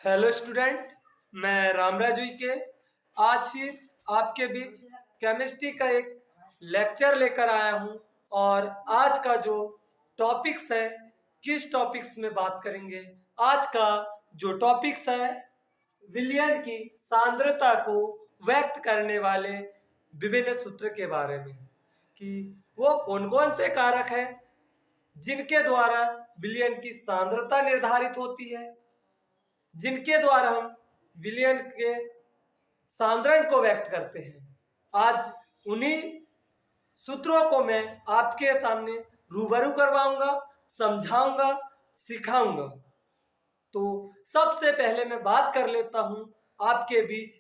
Hello student, मैं रामराजू के आज फिर आपके बीच केमिस्ट्री का एक लेक्चर लेकर आया हूं। और आज का जो टॉपिक्स है, किस टॉपिक्स में बात करेंगे। आज का जो टॉपिक्स है विलयन की सांद्रता को व्यक्त करने वाले विभिन्न सूत्र के बारे में, कि वो कौन कौन से कारक हैं जिनके द्वारा विलयन की सांद्रता निर्धारित होती है, जिनके द्वारा हम विलयन के सांद्रण को व्यक्त करते हैं। आज उन्हीं सूत्रों को मैं आपके सामने रूबरू करवाऊंगा, समझाऊंगा, सिखाऊंगा। तो सबसे पहले मैं बात कर लेता हूं आपके बीच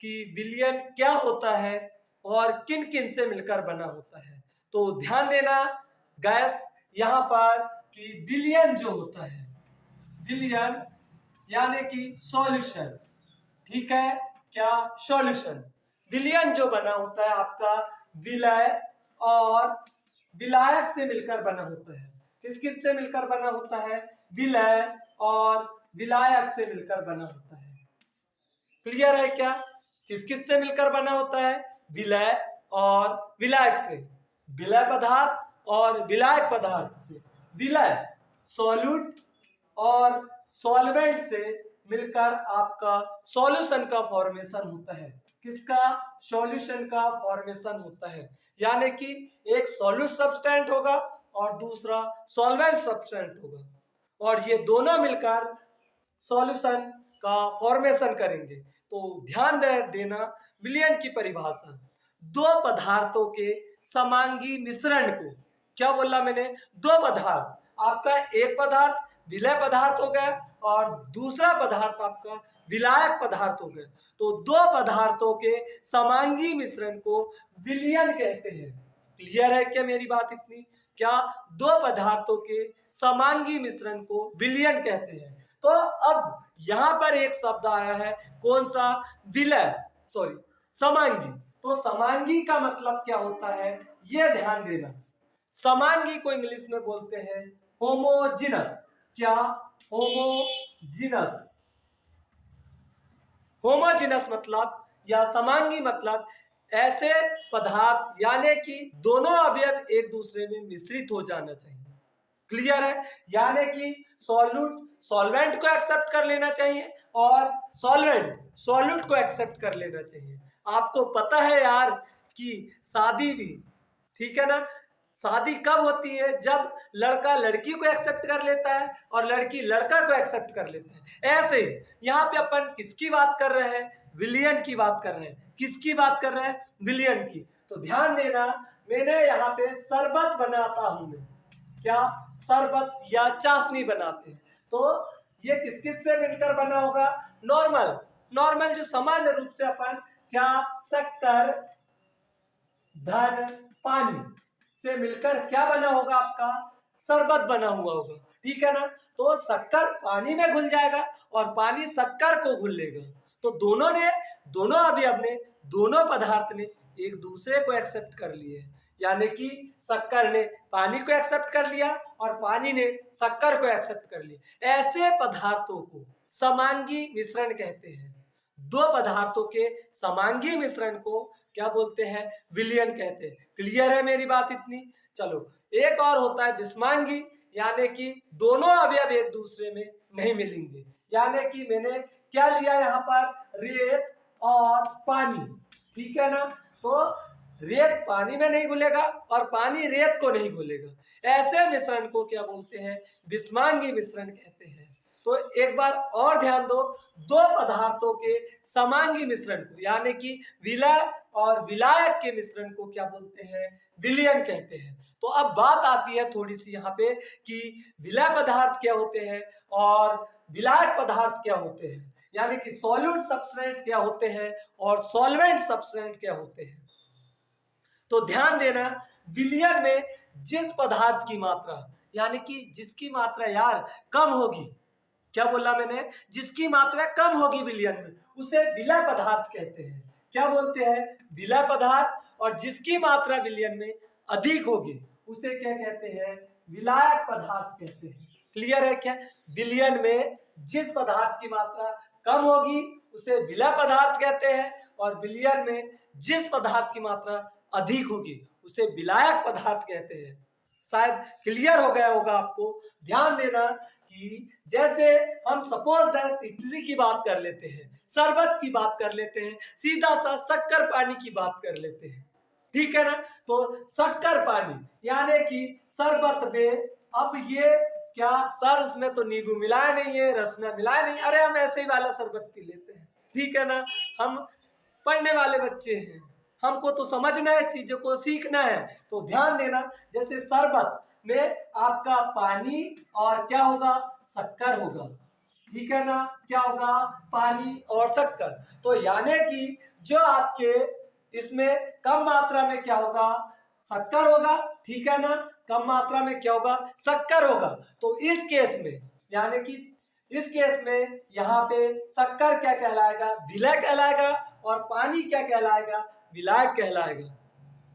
कि विलयन क्या होता है और किन किन से मिलकर बना होता है। तो ध्यान देना गैस यहाँ पर कि विलयन जो होता है, विलयन यानी कि सॉल्यूशन, ठीक है क्या, सॉल्यूशन। विलयन जो बना होता है आपका विलय और विलायक से मिलकर बना होता है। किस किस से मिलकर बना होता है? विलय और विलायक से मिलकर बना होता है। क्लियर है क्या? किस किस से मिलकर बना होता है? विलय और विलायक से। विलय पदार्थ और विलायक पदार्थ से। विलय सॉल्यूट और सॉल्वेंट से मिलकर आपका सॉल्यूशन का फॉर्मेशन होता है। किसका? सॉल्यूशन का फॉर्मेशन होता है। यानी कि एक सॉल्यूट सब्सटेंट होगा और दूसरा सॉल्वेंट सब्सटेंट होगा, और ये दोनों मिलकर सॉल्यूशन का फॉर्मेशन करेंगे। तो ध्यान देना विलयन की परिभाषा, दो पदार्थों के समांगी मिश्रण को, क्या बोला मैंने? दो पदार्थ, आपका एक पदार्थ विलय पदार्थ हो गया और दूसरा पदार्थ आपका विलायक पदार्थ हो गया। तो दो पदार्थों के समांगी मिश्रण को विलयन कहते हैं। क्लियर है क्या मेरी बात इतनी? क्या दो पदार्थों के समांगी मिश्रण को विलयन कहते हैं। तो अब यहां पर एक शब्द आया है, कौन सा? विलय, सॉरी समांगी। तो समांगी का मतलब क्या होता है ये ध्यान देना। समांगी को इंग्लिश में बोलते हैं होमोजिनस। क्या? होमोजिनस। होमोजिनस मतलब या समांगी मतलब ऐसे पदार्थ यानी कि दोनों अवयव एक दूसरे में मिश्रित हो जाना चाहिए। क्लियर है? यानी कि सॉल्यूट सॉल्वेंट को एक्सेप्ट कर लेना चाहिए और सॉल्वेंट सॉल्यूट को एक्सेप्ट कर लेना चाहिए। आपको पता है यार कि शादी भी, ठीक है ना, शादी कब होती है? जब लड़का लड़की को एक्सेप्ट कर लेता है और लड़की लड़का को एक्सेप्ट कर लेता है। ऐसे यहाँ पे अपन किसकी बात कर रहे हैं? विलयन की बात कर रहे हैं। किसकी बात कर रहे हैं? विलयन की। तो ध्यान देना, मैंने यहाँ पे शरबत बनाता हूं मैं, क्या? शरबत या चाशनी बनाते हैं। तो ये किस किस से मिलकर बना होगा? नॉर्मल नॉर्मल जो सामान्य रूप से अपन, क्या? शक्कर धन पानी से मिलकर क्या बना होगा? आपका शरबत बना हुआ होगा, ठीक है ना। तो शक्कर पानी में घुल जाएगा और पानी शक्कर को घुल लेगा। तो दोनों अवयव ने, दोनों पदार्थ ने एक दूसरे को एक्सेप्ट कर लिए। यानी कि शक्कर ने पानी को एक्सेप्ट कर लिया और पानी ने शक्कर को एक्सेप्ट कर लिया। ऐसे पदार्थों को समांगी मिश्रण कहते हैं। दो पदार्थों के समांगी मिश्रण को क्या बोलते हैं? विलयन कहते हैं। क्लियर है मेरी बात इतनी? चलो, एक और होता है विषमांगी, यानी कि दोनों अवयव एक दूसरे में नहीं मिलेंगे। यानी कि मैंने क्या लिया यहाँ पर? रेत और पानी, ठीक है ना। तो रेत पानी में नहीं घुलेगा और पानी रेत को नहीं घुलेगा। ऐसे मिश्रण को क्या बोलते हैं? विषमांगी मिश्रण कहते हैं। तो एक बार और ध्यान दो, दो पदार्थों के समांगी मिश्रण को यानी कि विलय और विलायक के मिश्रण को क्या बोलते हैं? विलयन कहते हैं। तो अब बात आती है थोड़ी सी यहाँ पे कि विलय पदार्थ क्या होते हैं और विलायक पदार्थ क्या होते हैं, यानी कि सॉल्यूट सब्सटेंस क्या होते हैं और सॉल्वेंट सब्सटेंस क्या होते हैं। तो ध्यान देना, विलयन में जिस पदार्थ की मात्रा, यानी कि जिसकी मात्रा यार कम होगी, क्या बोला मैंने? जिसकी मात्रा कम होगी विलयन में, उसे विलय पदार्थ कहते हैं। क्या बोलते हैं? विलय पदार्थ। और जिसकी मात्रा विलयन में अधिक होगी उसे क्या कहते हैं? विलायक पदार्थ कहते हैं। क्लियर है क्या? विलयन में जिस पदार्थ की मात्रा कम होगी उसे विलय पदार्थ कहते हैं, और विलयन में जिस पदार्थ की मात्रा अधिक होगी उसे विलायक पदार्थ कहते हैं। शायद क्लियर हो गया होगा आपको। ध्यान देना कि जैसे हम सपोज दैट इसी की बात कर लेते हैं, शरबत की बात कर लेते हैं, सीधा सा शक्कर पानी की बात कर लेते हैं, ठीक है ना। तो शक्कर पानी यानी कि शरबत में, अब ये क्या सर उसमें तो नींबू मिलाया नहीं है, रस में मिलाया नहीं, अरे हम ऐसे ही वाला शरबत पी लेते हैं, ठीक है ना। हम पढ़ने वाले बच्चे हैं, हमको तो समझना है, चीजों को सीखना है। तो ध्यान देना, जैसे शरबत में आपका पानी और क्या होगा, शक्कर होगा, ठीक है ना। क्या होगा, पानी और शक्कर। तो यानी कि जो आपके इसमें कम मात्रा में क्या होगा, शक्कर होगा, ठीक है ना। कम मात्रा में क्या होगा, शक्कर होगा। तो इस केस में यानी कि इस केस में यहाँ पे शक्कर क्या कहलाएगा, विलय कहलाएगा, और पानी क्या कहलाएगा, विलायक कहलाएगा।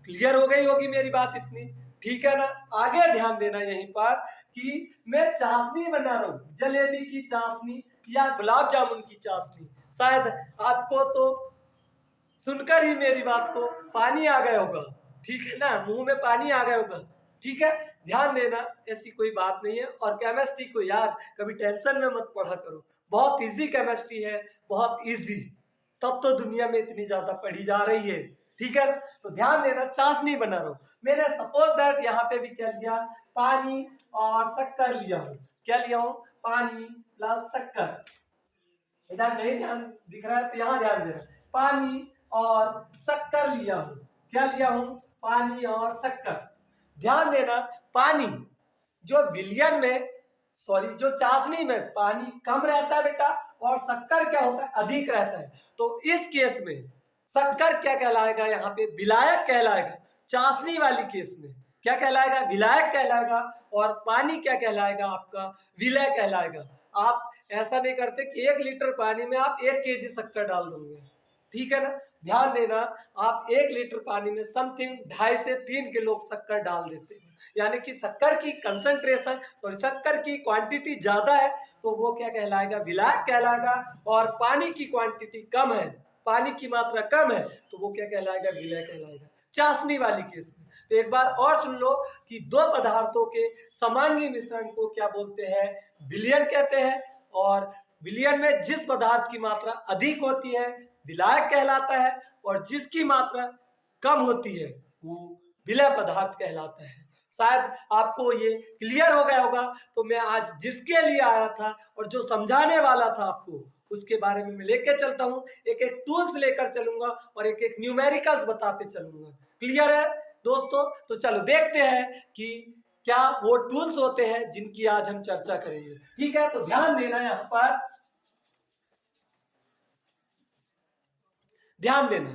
क्लियर हो गई होगी मेरी बात इतनी, ठीक है ना। आगे ध्यान देना यहीं पर कि मैं चाशनी बना रहा हूं, जलेबी की चाशनी या गुलाब जामुन की चाशनी। शायद आपको तो सुनकर ही मेरी बात को पानी आ गया होगा, ठीक है ना, मुंह में पानी आ गया होगा, ठीक है। ध्यान देना, ऐसी कोई बात नहीं है। और केमिस्ट्री को यार कभी टेंशन में मत पढ़ा करो, बहुत इजी केमिस्ट्री है, बहुत इजी, तब तो दुनिया में इतनी ज्यादा पढ़ी जा रही है, ठीक है। तो ध्यान देना, चाशनी बना रहा हूं मैंने, सपोज दैट यहाँ पे भी क्या लिया, पानी और शक्कर लिया हूं। क्या लिया हूं, पानी प्लस शक्कर। इधर नहीं ध्यान दिख रहा है तो यहाँ ध्यान देना, पानी और शक्कर लिया हूं। क्या लिया हूं, पानी और शक्कर। ध्यान देना, पानी जो विलयन में, सॉरी जो चाशनी में पानी कम रहता है बेटा, और शक्कर क्या होता है, अधिक रहता है। तो इस केस में शक्कर क्या कहलाएगा, यहाँ पे विलायक कहलाएगा। चाशनी वाली केस में क्या कहलाएगा, विलायक कहलाएगा, और पानी क्या कहलाएगा, आपका विलय कहलाएगा। आप ऐसा नहीं करते कि 1 लीटर पानी में आप 1 केजी शक्कर डाल दोगे, ठीक है ना। ध्यान देना, आप 1 लीटर पानी में समथिंग 2.5 से 3 किलो शक्कर डाल देते हैं, यानी कि शक्कर की कंसंट्रेशन, सॉरी शक्कर की क्वांटिटी ज्यादा है, तो वो क्या कहलाएगा, विलायक कहलाएगा। और पानी की क्वांटिटी कम है, पानी की मात्रा कम है, तो वो क्या कहलाएगा, विलय कहलाएगा, चाशनी वाली केस में। तो एक बार और सुन लो कि दो पदार्थों के समांगी मिश्रण को क्या बोलते हैं, विलयन कहते हैं। और विलयन में जिस पदार्थ की मात्रा अधिक होती है विलायक कहलाता है, और जिसकी मात्रा कम होती है वो विलय पदार्थ कहलाता है। शायद आपको ये क्लियर हो गया होगा। तो मैं आज जिसके लिए आया था और जो समझाने वाला था आपको, उसके बारे में मैं लेके चलता हूँ, एक एक टूल्स लेकर चलूंगा और एक एक न्यूमेरिकल्स बताते चलूंगा। क्लियर है दोस्तों? तो चलो देखते हैं कि क्या वो टूल्स होते हैं जिनकी आज हम चर्चा करेंगे, ठीक है। तो ध्यान देना, यहाँ पर ध्यान देना,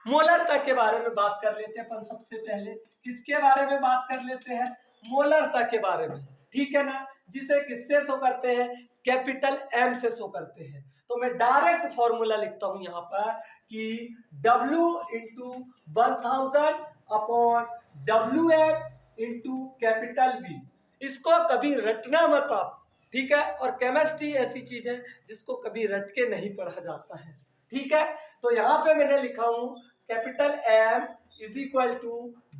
मोलरता के बारे में बात कर लेते हैं अपन। सबसे पहले किसके बारे में बात कर लेते हैं, मोलरता के बारे में, ठीक है ना, जिसे किससे शो करते हैं, कैपिटल M से शो करते हैं। तो मैं डायरेक्ट फॉर्मूला लिखता हूं यहाँ पर कि W into 1000 upon WM into capital V। इसको कभी रटना मत आप, ठीक है। और केमिस्ट्री ऐसी चीज है जिसको कभी रट के नहीं पढ़ा जाता है, ठीक है। तो यहाँ पे मैंने लिखा हूं capital M is equal to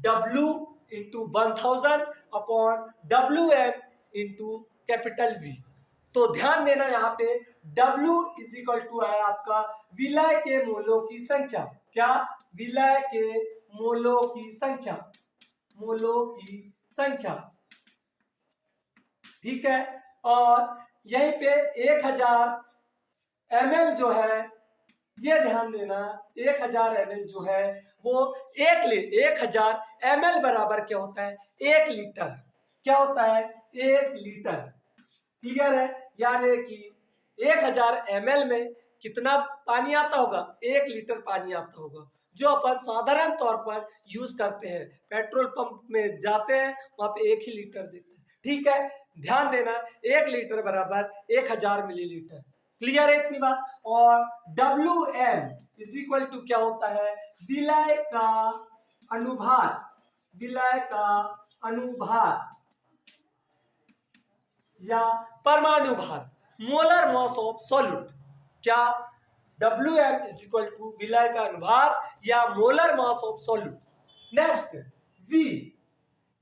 W into 1000 upon WM into capital V। तो ध्यान देना, यहाँ पे W इज इक्वल टू है आपका विलय के मोलों की संख्या। क्या, विलय के मोलों की संख्या, मोलों की संख्या, ठीक है। और यहीं पे 1000 ml जो है, ये ध्यान देना, 1000 ml जो है वो 1000 ml बराबर क्या होता है, 1 लीटर। क्या होता है, 1 लीटर। क्लियर है? यानी कि 1000 ml में कितना पानी आता होगा, 1 लीटर पानी आता होगा, जो अपन साधारण तौर पर यूज करते हैं। पेट्रोल पंप में जाते हैं, वहां पे 1 ही लीटर देते हैं, ठीक है। ध्यान देना, 1 लीटर बराबर 1000 मिलीलीटर। क्लियर है इतनी बात? और WM इज इक्वल टू क्या होता है, विलय का अनुभार, विलय का अनुभार या परमाणु भार, मोलर मास ऑफ सॉल्यूट, क्या Wm इज इक्वल टू विलय का अनुभार या molar mass of solute. Next V,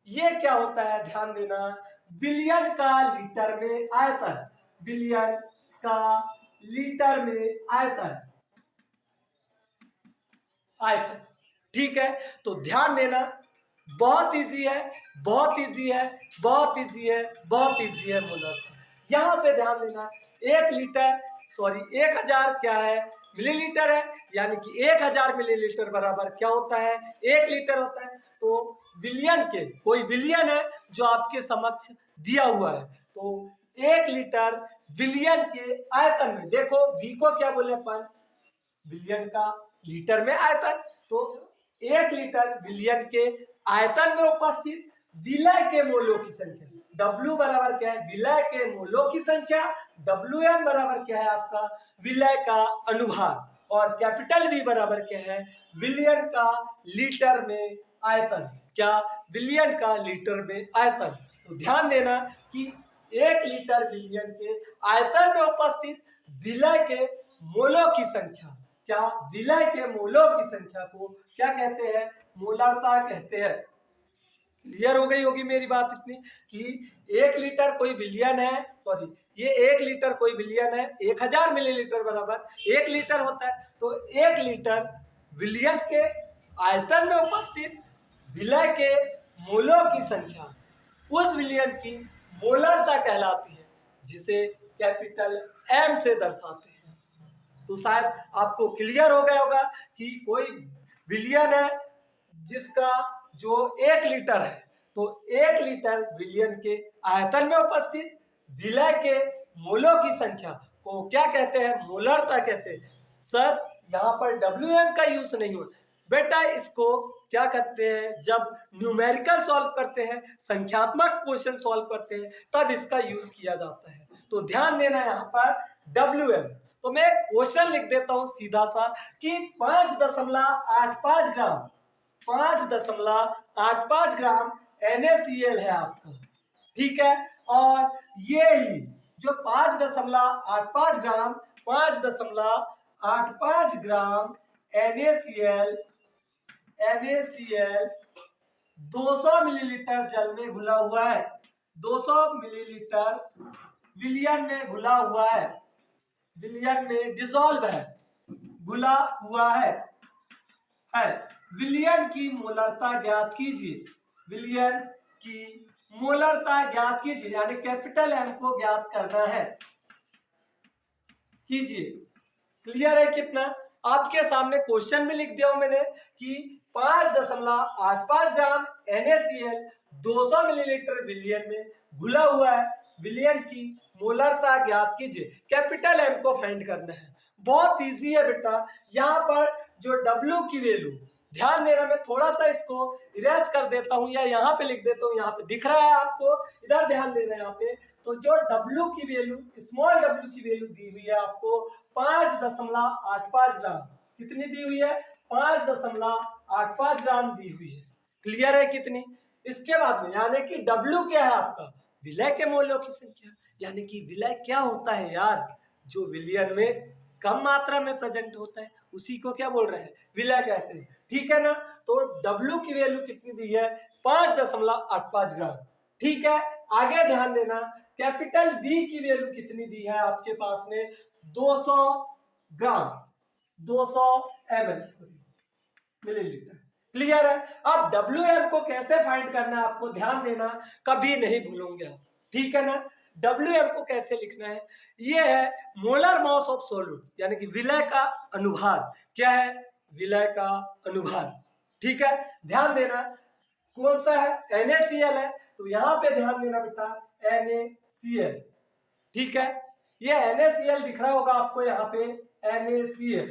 ये क्या होता है ध्यान देना, विलियन का लीटर में आयतन, विलियन का लीटर में आयतन, आयतन। ठीक है, तो ध्यान देना, बहुत इजी है, बहुत इजी है, बहुत इजी है, बहुत इजी है मोलर। यहां से ध्यान देना, 1000 क्या है, मिलीलीटर है, यानी कि 1000 मिलीलीटर बराबर क्या होता है, 1 लीटर होता है। तो विलियन के, कोई विलियन है जो आपके समक्ष दिया हुआ है, तो 1 लीटर विलियन के आयतन में, देखो वी को क्या बोले अपन, विलियन का लीटर में आयतन, तो 1 लीटर विलियन के आयतन में उपस्थित विलय के मोलों की संख्या, W बराबर क्या है, विलय के मोलों की संख्या, Wm बराबर क्या है आपका, विलय का अनुभार, और कैपिटल V बराबर क्या है, विलियन का लीटर में आयतन, क्या, विलियन का लीटर में आयतन। तो ध्यान देना कि 1 लीटर विलियन के आयतन में उपस्थित विलय के मोलों की संख्या, क्या, विलय के मोलों की संख्या को क्या कहते हैं, मोलारता कहते हैं। क्लियर हो गई होगी मेरी बात इतनी कि 1 लीटर कोई विलियन है, सॉरी ये 1 लीटर कोई विलियन है, 1000 मिलीलीटर बराबर 1 लीटर होता है। तो 1 लीटर विलियन के आयतन में उपस्थित विलय के मोलों की संख्या उस विलियन की मोलरता कहलाती है, जिसे कैपिटल M से दर्शाते हैं। तो शायद आपको क्लियर हो गया होगा कि कोई विलियन है जिसका जो 1 लीटर है, तो 1 लीटर विलियन के आयतन में उपस्थित विलय के मोलों की संख्या को क्या कहते हैं, मोलरता कहते हैं। सर यहाँ पर Wm का यूज नहीं हुआ बेटा, इसको क्या करते हैं, जब न्यूमेरिकल सॉल्व करते हैं, संख्यात्मक क्वेश्चन सॉल्व करते हैं, तब इसका यूज किया जाता है। तो ध्यान देना यहाँ पर Wm, तो मैं क्वेश्चन लिख देता हूं सीधा सा कि 5.85 ग्राम, 5.85 ग्राम NaCl है आपका, ठीक है। और ये ही जो 5.85 ग्राम, 5.85 ग्राम NaCl 200 मिलीलीटर जल में घुला हुआ है, 200 मिलीलीटर विलियन में घुला हुआ है, विलियन में डिसॉल्व है, घुला हुआ है। विलियन की मोलरता ज्ञात कीजिए, विलियन की मोलरता ज्ञात कीजिए, यानी कैपिटल M को ज्ञात करना है, कीजिए। क्लियर है कितना, आपके सामने क्वेश्चन में लिख दिया हूं मैंने कि 5.85 ग्राम NaCl 200 मिलीलीटर विलियन में घुला हुआ है, विलियन की मोलरता ज्ञात कीजिए, कैपिटल M को फाइंड करना है। बहुत इजी है बेटा, यहाँ पर जो W की वैल्यू, ध्यान देना, मैं थोड़ा सा इसको इरेज कर देता हूँ या यहाँ पे लिख देता हूँ, यहाँ पे दिख रहा है आपको, इधर ध्यान देना यहाँ पे। तो जो W की वैल्यू, स्मॉल w की वैल्यू दी हुई है आपको 5.85 ग्राम, कितनी दी हुई है, 5.85 ग्राम दी हुई है। क्लियर है कितनी। इसके बाद में यानी कि W क्या है आपका, विलय के मोलों की संख्या, यानी कि विलय क्या होता है यार, जो विलियन में कम मात्रा में प्रेजेंट होता है उसी को क्या बोल रहे हैं, विलय कहते हैं, ठीक है ना। तो W की वैल्यू कितनी दी है, 5.85 ग्राम, ठीक है। आगे ध्यान देना, कैपिटल V की वैल्यू कितनी दी है आपके पास में, 200 ग्राम, 200 ml मिलीलीटर। क्लियर है। अब Wm को कैसे फाइंड करना है आपको ध्यान देना, कभी नहीं भूलोगे आप, ठीक है ना। Wm को कैसे लिखना है, ये है मोलर मास ऑफ सॉल्यूट, यानी कि विलय का अनुभार। क्या है, विलय का अनुभार, ठीक है। ध्यान देना कौन सा है, NaCl है, तो यहाँ पे ध्यान देना बेटा, NaCl, ठीक है। ये NaCl दिख रहा होगा आपको यहाँ पे, NaCl,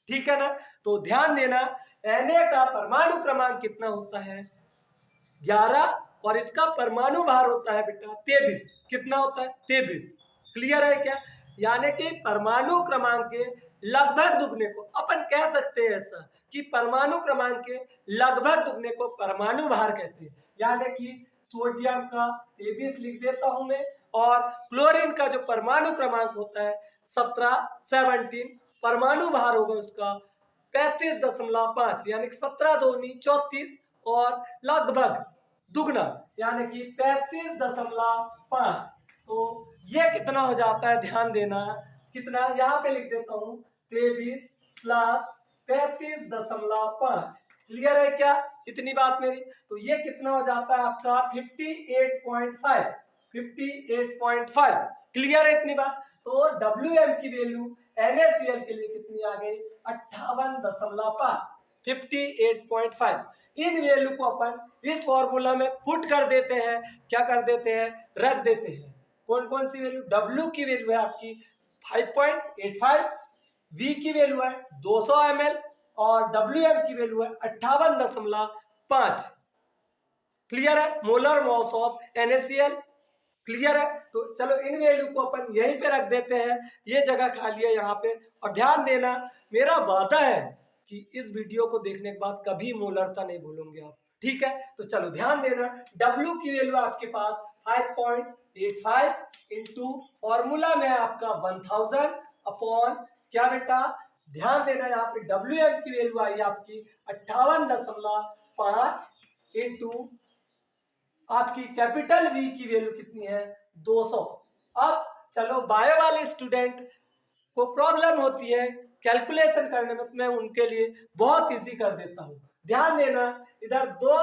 ठीक है ना। तो ध्यान देना, Na का परमाणु क्रमांक कितना होता है, 11, और इसका परमाणु भार होता है बेटा 23। कितना होता है, 23। क्लियर है क्या, यानी कि परमाणु क्रमांक के लगभग दुगने को अपन कह सकते हैं ऐसा कि परमाणु क्रमांक के लगभग दुगने को परमाणु भार कहते हैं। यानी कि सोडियम का 23 लिख देता हूं मैं, और क्लोरीन का जो परमाणु क्रमांक होता है 17 परमाणु भार होगा उसका 35.5 यानी कि 17 दूनी 34 और लगभग दुगना यानी कि 35.5। तो ये कितना हो जाता है ध्यान देना, कितना यहाँ पे लिख देता हूँ 23 प्लस 35.5। क्लियर है क्या इतनी बात मेरी? तो ये कितना हो जाता है आपका 58.5। 58.5 क्लियर है इतनी बात? तो WM की वैल्यू NaCl के लिए कितनी आ गई 58.5 58.5। इन वैल्यू को अपन इस फॉर्मूला में पुट कर देते हैं, क्या कर देते हैं रख देते हैं। कौन कौन सी वैल्यू? W की वैल्यू है आपकी 5.85, V की वैल्यू है 200 ml और WM की वैल्यू है 58.5। क्लियर है? Molar mass of NaCl। Clear है? तो चलो इन वैल्यू को अपन यहीं पे रख देते हैं, ये जगह खाली है यहाँ पे। और ध्यान देना, मेरा वादा है कि इस वीडियो को देखने के बाद कभी मोलरता नहीं भूलोगे आप, ठीक है? तो चलो ध्यान देना, W की वैल्यू आपके पास 5.85 इंटू फॉर्मूला में आपका 1000 अपॉन क्या बेटा ध्यान देना, यहाँ पे WM की वैल्यू आई आपकी 58.5 इंटू आपकी कैपिटल V की वैल्यू कितनी है 200। अब चलो बायो वाले स्टूडेंट को प्रॉब्लम होती है कैलकुलेशन करने में, मैं उनके लिए बहुत इजी कर देता हूँ। ध्यान देना, इधर दो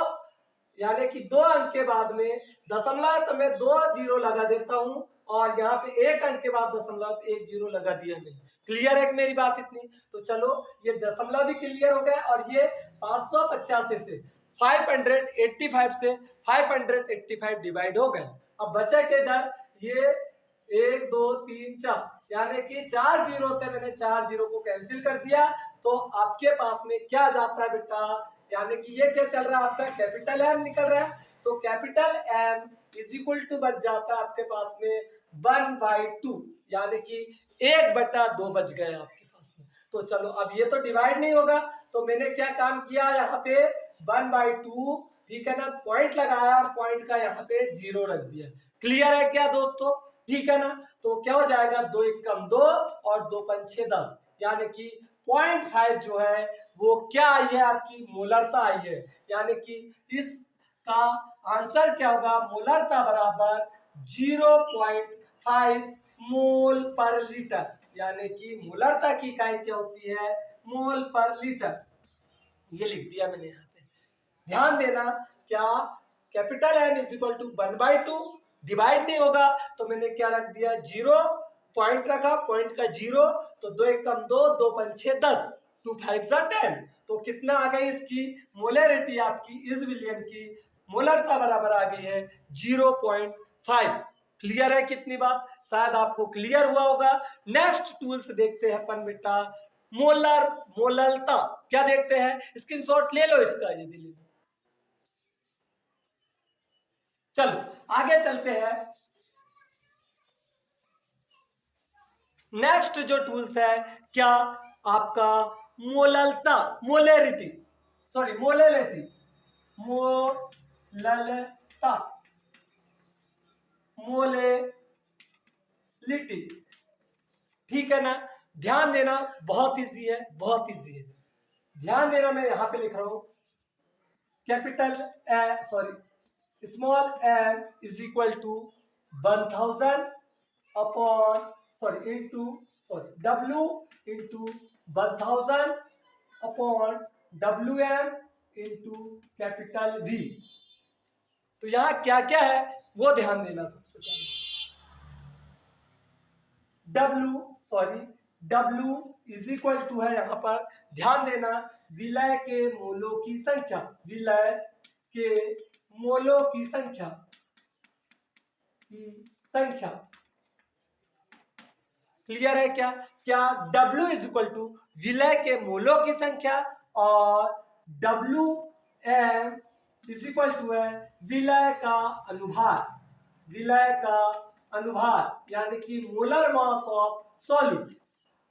यानी कि 2 अंक के बाद में दशमलव है तो मैं 2 जीरो लगा देता हूँ और यहाँ पे 1 अंक के बाद दशमलव 1 जीरो लगा दिया मैंने। क्लियर है मेरी बात इतनी? तो चलो ये दशमलव भी क्लियर हो गया और ये 585 से 585 से 585 डिवाइड हो गए। अब बचा के इधर ये 1 2 3 4 यानी कि 4 जीरो से मैंने 4 जीरो को कैंसिल कर दिया। तो आपके पास में क्या जाता है बेटा, यानी कि ये क्या चल रहा है आपका कैपिटल M निकल रहा है, तो capital M is equal to बच जाता है आपके पास में 1/2 यानी कि 1/2 बच गए आपके पास में। तो चलो अब ये तो डिवाइड नहीं होगा, तो मैंने क्या काम किया यहाँ पे 1/2, ठीक है ना, पॉइंट लगाया और पॉइंट का यहाँ पे 0 रख दिया। क्लियर है क्या दोस्तों? ठीक है ना? तो क्या हो जाएगा 2 1 कम 2 और 2 5 6 10 यानी कि 0.5 जो है वो क्या आई है आपकी मोलरता आई है। यानी कि इसका आंसर क्या होगा, मोलरता बराबर 0.5 मोल पर लीटर। यानी कि मोलरता की इकाई क्या होती है मोल पर लीटर। ये लिख दिया मैंने यहाँ पे। ध्यान देना, क्या capital M is equal to 1/2 divide नहीं होगा तो मैंने क्या रख दिया 0, पॉइंट रखा, पॉइंट का 0, तो 2 1 कम 2 2 5 6 10 2 5 10। तो कितना आ गई इसकी मोलरिटी आपकी इस विलियन की मोलरता बराबर आ गई है 0.5। क्लियर है कितनी बात? शायद आपको क्लियर हुआ होगा। नेक्स्ट टूल्स देखते हैं अपन बेटा, मोलर मोलरता क्या देखते हैं, स्क्रीनशॉट ले लो इसका ये दिल्ली। चलो आगे चलते हैं। नेक्स्ट जो टूल्स है क्या आपका मोलरता मोलरिटी सॉरी मोलरिटी मोलरता मोलरिटी, ठीक है ना? ध्यान देना, बहुत इजी है, बहुत इजी है। ध्यान देना, मैं यहां पे लिख रहा हूं capital small m is equal to 1000 upon W into 1000 upon WM into capital V। तो यहाँ क्या क्या है वो ध्यान देना। सबसे पहले W इज इक्वल टू है यहाँ पर, ध्यान देना, विलय के मोलों की संख्या, विलय के मोलों की संख्या क्लियर है क्या? क्या W इज इक्वल टू विलय के मोलों की संख्या और WM इज इक्वल टू है विलय का अनुभार, विलय का अनुभार यानी कि मोलर मास ऑफ सॉल्यूट।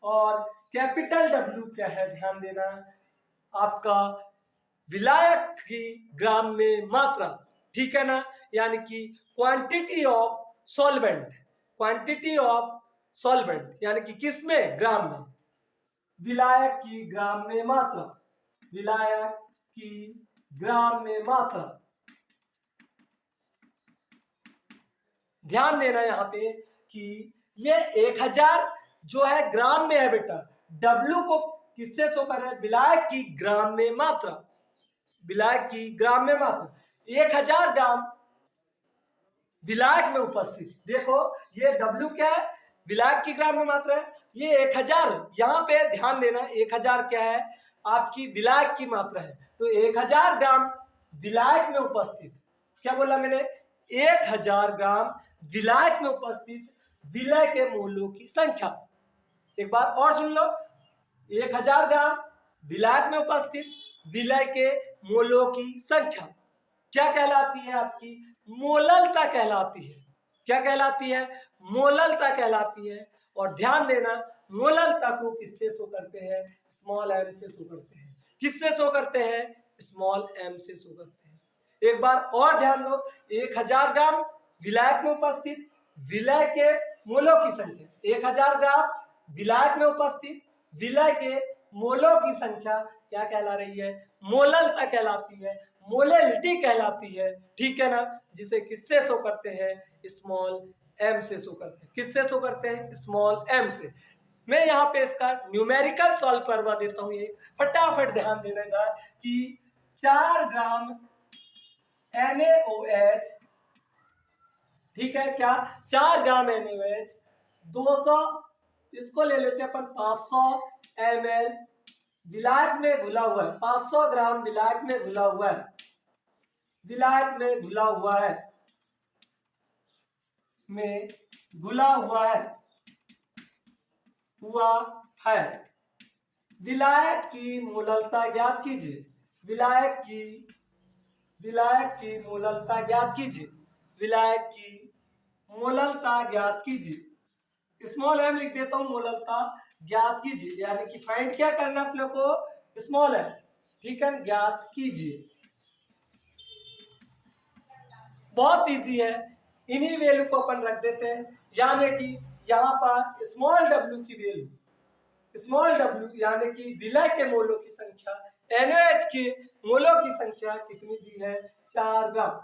और कैपिटल W क्या है ध्यान देना, आपका विलायक की ग्राम में मात्रा, ठीक है ना? यानी कि quantity of solvent, quantity of solvent, यानी कि किस में, ग्राम में। विलायक की ग्राम में मात्रा, विलायक की ग्राम में मात्रा। ध्यान देना यहाँ पे कि ये 1000 जो है ग्राम में है बेटा, W को किससे शो कर रहा है, विलायक की ग्राम में मात्रा, विलायक की ग्राम में मात्रा। 1000 ग्राम विलायक में उपस्थित, देखो ये W क्या है, विलायक की ग्राम में मात्रा है, ये 1000, यहाँ पे ध्यान देना 1000 क्या है, आपकी विलायक की मात्रा है। तो 1000 ग्राम विलायक में उपस्थित, क्या बोला मैंने, 1000 ग्राम विलायक में उपस्थित विलय के मोलों की संख्या। एक बार और सुन लो, 1000 ग्राम विलायक में उपस्थित विलय के मोलों की संख्या क्या कहलाती है, आपकी मोललता कहलाती है। क्या कहलाती है, मोललता कहलाती है। और ध्यान देना, मोललता को किससे शो करते हैं, स्मॉल m से शो करते हैं। किससे शो करते हैं, स्मॉल m से शो करते हैं। एक बार और ध्यान दो, 1000 ग्राम विलायक में उपस्थित विलय के मोलों की संख्या, 1000 ग्राम विलायक में उपस्थित विलय के मोलों की संख्या क्या कहला रही है, मोललता कहलाती है, मोलेलिटी कहलाती है। ठीक है ना, जिसे किससे शो करते हैं, स्मॉल m से शो करते हैं। किससे शो करते हैं, स्मॉल m से। मैं यहाँ पे इसका न्यूमेरिकल सॉल्व करवा देता हूँ, ये फटाफट ध्यान देना इधर कि 4 ग्राम NaOH, ठीक है क्या, 4 ग्राम NaOH 200, इसको ले लेते हैं अपन 500 ml विलायक में घुला हुआ है, 500 ग्राम विलायक में घुला हुआ है, विलायक में घुला हुआ है, में घुला हुआ है। विलायक की मोललता ज्ञात कीजिए, विलायक की मोललता ज्ञात कीजिए, विलायक की मोललता ज्ञात कीजिए। स्मॉल m लिख देता हूं, मोललता ज्ञात कीजिए, यानी कि फाइंड क्या करना अपने को, स्मॉल m, ठीक है, ज्ञात कीजिए। बहुत इजी है, इन्हीं वैल्यू को अपन रख देते हैं, यानी कि यहाँ पर स्मॉल w की वैल्यू, स्मॉल w यानी कि विलय के मोलों की संख्या, NaOH के मोलों की संख्या कितनी दी है, 4 ग्राम,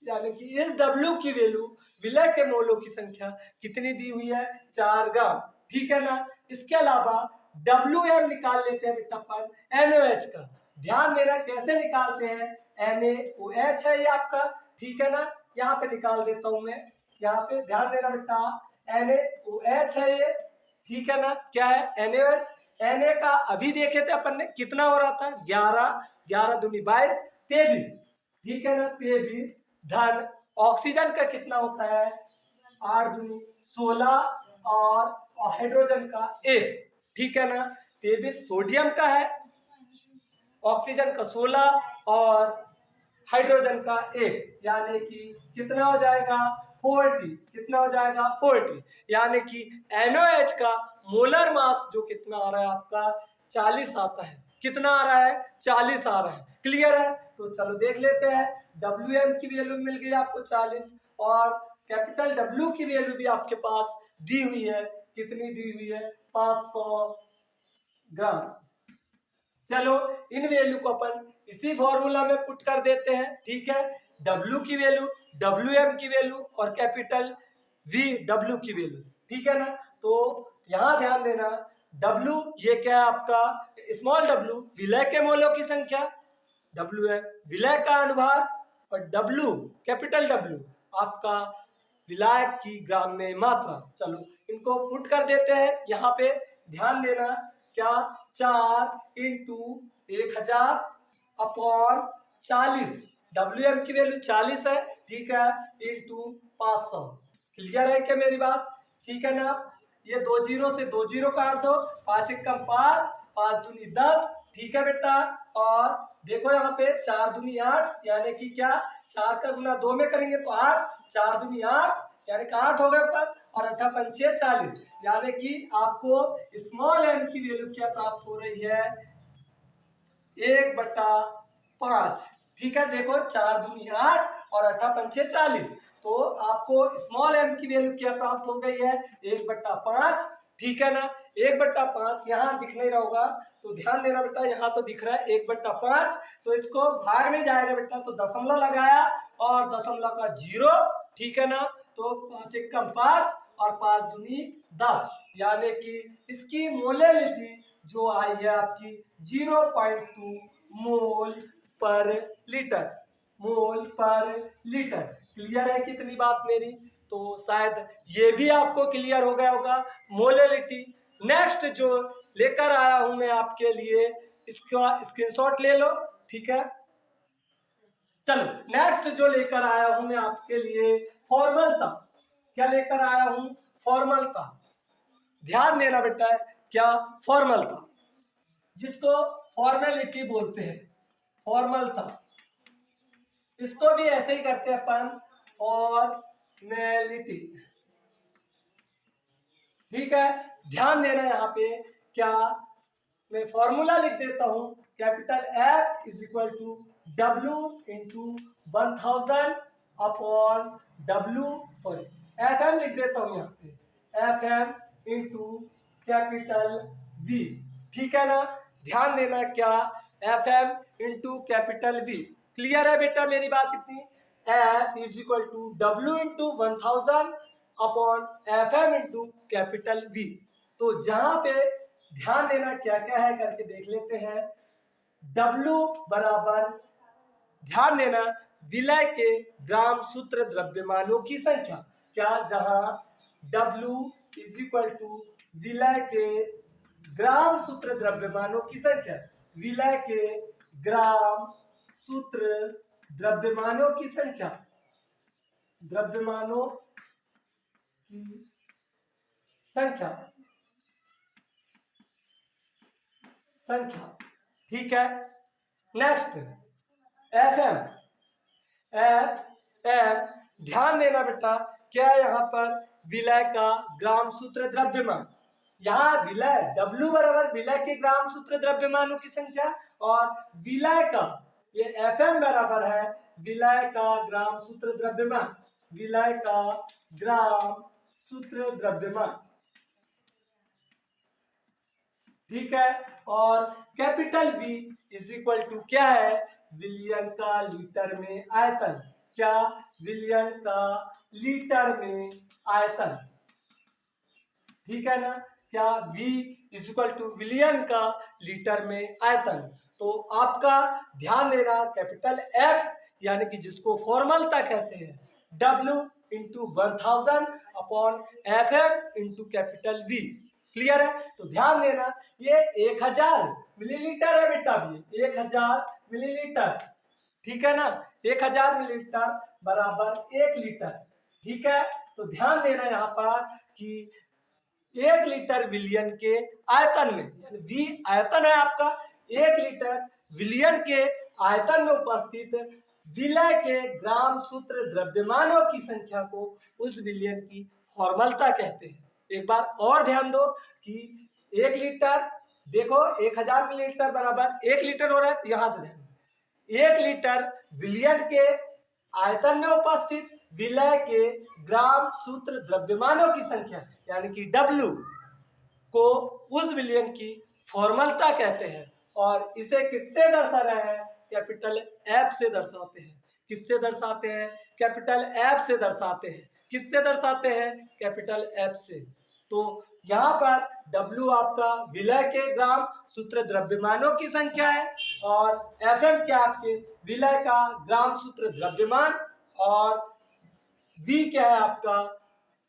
यानी कि इस W की वैल्यू विलय के मोलों की संख्या कितनी दी हुई है, 4 ग्राम। ठीक है ना, इसके अलावा Wm निकाल लेते हैं बेटा पर NaOH का। ध्यान देना कैसे निकालते हैं, NaOH है ये आपका, ठीक है ना, यहाँ पे निकाल देता हूं मैं, यहाँ पे ध्यान देना बेटा, NaOH है ये, ठीक है ना, क्या है, NaOH। Na का अभी देखे थे अपन ने कितना हो रहा था, 11, 11 दूनी 22, 23, ठीक है ना, 23 धन ऑक्सीजन का कितना होता है, 8 दूनी 16 और हाइड्रोजन का 1, ठीक है ना, 23 सोडियम का है, ऑक्सीजन का 16 और हाइड्रोजन का 1, यानी कि कितना हो जाएगा, 40, कितना हो जाएगा, 40, यानी कि NaOH का मोलर मास जो कितना आ रहा है आपका, 40 आता है। कितना आ रहा है, 40 आ रहा है। क्लियर है, तो चलो देख लेते हैं, Wm की वैल्यू मिल गई आपको 40 और कैपिटल W की वैल्यू भी आपके पास दी हुई है, कितनी दी हुई है, 500 ग्राम। चलो इन वैल्यू को अपन इसी फॉर्मूला में पुट कर देते हैं, ठीक है, W की वैल्यू, Wm की वैल्यू और कैपिटल W की वैल्यू, ठीक है ना। तो यहां ध्यान देना, W ये क्या है आपका, स्मॉल w विलय के मोलों की संख्या, W है विलय का अनुभाग और W कैपिटल W आपका विलायक की ग्राम में मात्रा। चलो इनको पुट कर देते हैं, यहाँ पे ध्यान देना, क्या, 4 इंटू 1000 अपॉन 40, Wm की वैल्यू 40 है, ठीक है, इंटू 500। क्लियर है क्या मेरी बात, ठीक है ना। ये 2 जीरो से 2 जीरो काट दो, 5 एक कम 5, 5 दूनी 10, ठीक है बेटा। और देखो यहाँ पे 4 दूनी 8, यानी कि क्या, 4 का गुना 2 में करेंगे तो 8, 4 दूनी 8 यानी कि 8 हो गए पर, और 8 पंचे 40, यानी कि आपको स्मॉल m की वैल्यू क्या प्राप्त हो रही है, 1/5, ठीक है। देखो 4 दूनी 8 और 8 पंचे 40, तो आपको स्मॉल m की वैल्यू क्या प्राप्त हो गई है, 1/5। ठीक है ना, 1/5 यहाँ दिख नहीं रहा होगा तो ध्यान देना बेटा, यहाँ तो दिख रहा है 1/5, तो इसको भाग नहीं जाएगा बेटा, तो दशमलव लगाया और दशमलव का 0। ठीक है ना, तो 5 एकम 5 और 5 दूनी 10, यानी कि इसकी मोलेलिटी जो आई है आपकी 0.2 मोल पर लीटर, मोल पर लीटर। क्लियर है कितनी बात मेरी? तो शायद ये भी आपको क्लियर हो गया होगा मोलेलिटी। नेक्स्ट जो लेकर आया हूं मैं आपके लिए, इसका स्क्रीनशॉट ले लो। ठीक है, चलो नेक्स्ट जो लेकर आया हूं मैं आपके लिए फॉर्मलता। क्या लेकर आया हूं? फॉर्मलता। ध्यान देना बेटा, क्या? फॉर्मलता, जिसको फॉर्मेलिटी बोलते हैं, फॉर्मलता। इसको भी ऐसे ही करते हैं अपन, फॉर्मेलिटी। ठीक है, ध्यान देना यहाँ पे, क्या मैं फॉर्मूला लिख देता हूं, capital F is equal to W into 1000 upon W, sorry FM लिख देता हूं यहाँ पे, FM इंटू कैपिटल V। ठीक है ना, ध्यान देना, क्या? FM into capital V। Clear है बेटा मेरी बात इतनी? F is equal to W into 1000 upon FM into capital V। तो जहां पे ध्यान देना क्या क्या है करके देख लेते हैं। W बराबर, ध्यान देना, विलय के ग्राम सूत्र द्रव्यमानों की संख्या। क्या? जहां W इज इक्वल टू विलय के ग्राम सूत्र द्रव्यमानों की संख्या, विलय के ग्राम सूत्र द्रव्यमानों की संख्या, द्रव्यमानों की संख्या, संख्या। ठीक है, नेक्स्ट FM, FM, ध्यान देना बेटा, क्या यहाँ पर विलय का ग्राम सूत्र द्रव्यमान, यहाँ विलय W बराबर विलय के ग्राम सूत्र द्रव्यमानों की संख्या, और विलय का ये FM बराबर है विलय का ग्राम सूत्र द्रव्यमान, विलय का ग्राम सूत्र द्रव्यमान। ठीक है, और capital V is equal to क्या है, विलियन का लीटर में आयतन। क्या? विलियन का लीटर में आयतन। ठीक है ना, क्या? V इज इक्वल टू विलियन का लीटर में आयतन। तो आपका ध्यान देना, कैपिटल F यानी कि जिसको फॉर्मलता कहते हैं, W into 1000 upon FM into capital V। Clear है? तो ध्यान देना, ये 1000 मिलीलीटर है बेटा, भी 1000 मिलीलीटर। ठीक है ना, 1000 मिलीलीटर बराबर 1 लीटर। ठीक है, तो ध्यान देना यहाँ पर कि 1 लीटर विलियन के आयतन में, यानी V आयतन है आपका, 1 लीटर विलियन के आयतन में उपस्थित विलय के ग्राम सूत्र द्रव्यमानों की संख्या को उस विलियन की फॉर्मलता कहते हैं। एक बार और ध्यान दो कि 1 लीटर, देखो 1000 मिलीलीटर बराबर 1 लीटर हो रहा है, तो यहां से ध्यान, 1 लीटर विलियन के आयतन में उपस्थित विलय के ग्राम सूत्र द्रव्यमानों की संख्या यानी कि W को उस विलियन की फॉर्मलता कहते हैं, और इसे किससे दर्शा रहे हैं, कैपिटल F से दर्शाते हैं। किससे दर्शाते हैं? कैपिटल F से दर्शाते हैं। किससे दर्शाते हैं? कैपिटल F से। तो यहाँ पर W आपका विलय के ग्राम सूत्र द्रव्यमानों की संख्या है, और FM क्या आपके विलय का ग्राम सूत्र द्रव्यमान, और V क्या है आपका